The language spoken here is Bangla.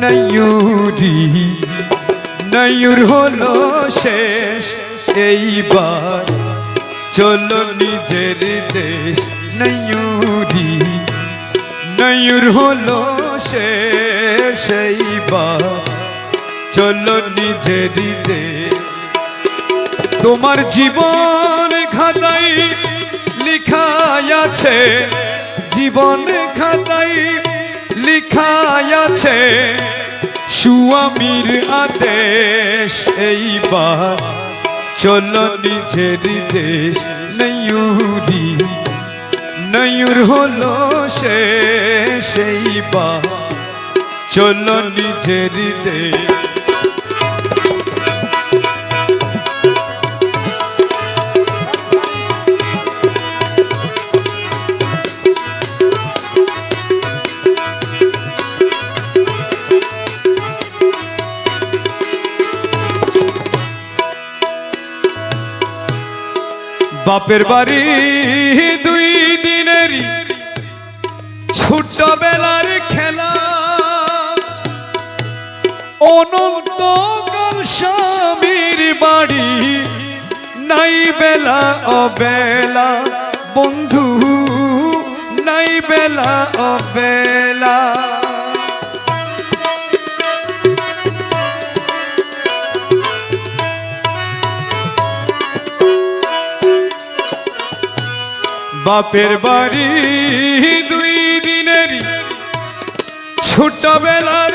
নয়ুরি নয়ুর হলো শেষ এইবার চলো নিজের দেশ নয়ুরি নয়ুর হলো শেষ এইবার চলো নিজের দেশ তোমার জীবন খাতায় লিখা আছে জীবন খাতায় লিখা আছে স্বামীর আদেশ এইবার চলো নিজের দেশ নয়ুরি নয়ুর হলো শেষ এইবার চলো নিজের দেশ বাপের বাড়ি দুই দিনের ছোটবেলার খেলা অনন্তকাল স্বামীর বাড়ি নাই বেলা অবেলা বন্ধু নাই বেলা অবেলা বাপের বাড়ি দুই দিনের ছোটবেলার